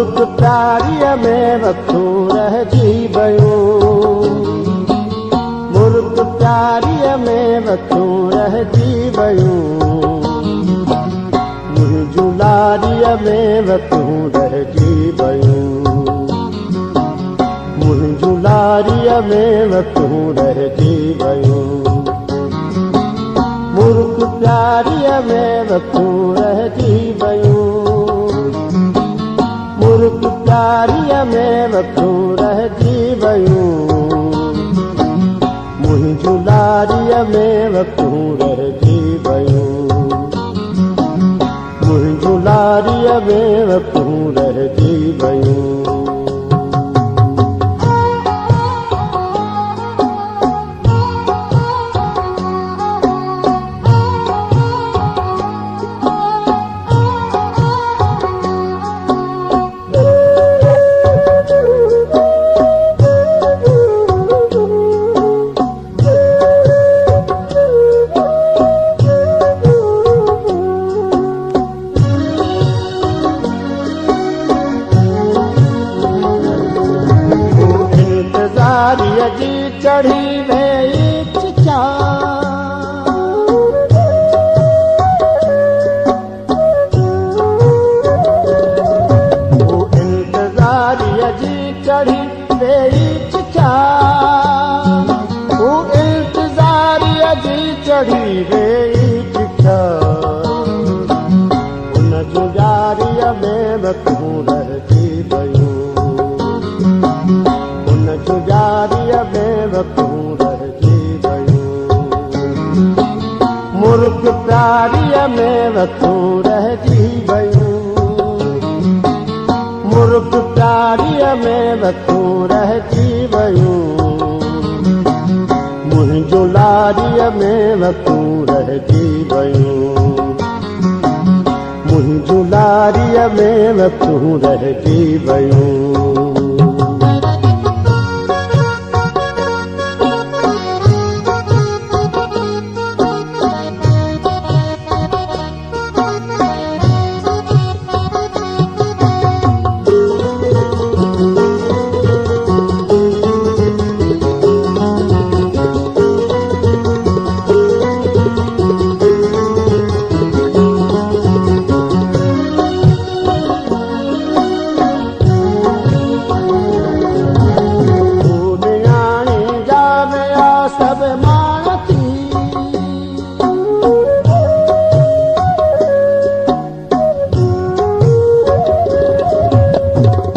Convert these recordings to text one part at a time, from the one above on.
मुल्क प्यारीअ में वक्तू रहिजी वयूं, मुल्क प्यारीअ में वक्तू रहिजी वयूं, मुंहिंजूं लारीअ में वक्तू रहिजी वयूं, मुंहिंजूं लारीअ में वक्तू रहिजी वयूं, मुल्क प्यारीअ में वक्तू रहिजी वयूं, मुल्क प्यारीअ में वक्तू रहिजी वयूं, मुंहिंजूं लारीअ में वक्तू रहिजी वयूं, मुंहिंजूं लारीअ में वक्तू रहिजी वयूं। जी चढ़ी वही चिचा, वो इंतजारिया जी चढ़ी वही चिचा, वो इंतजारिया जी चढ़ी वही चिचा, उन जुजारिया में वक्तू रहिजी वयूं, जुजारिया में वक्तू रहिजी वयूं, मुल्क प्यारीअ में वक्तू रहिजी वयूं, मुल्क प्यारीअ में वक्तू रहिजी वयूं, मुंहिंजूं लारीअ में वक्तू रहिजी वयूं, मुंहिंजूं लारीअ में वक्तू रहिजी वयूं। सब मानती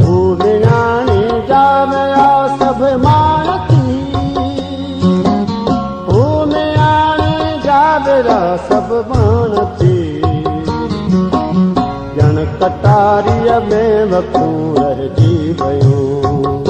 भूलियाणी जामया सब मानती, भूलियाणी जामया सब मानती, जन कटारीअ में वक्तू रहिजी वयूं।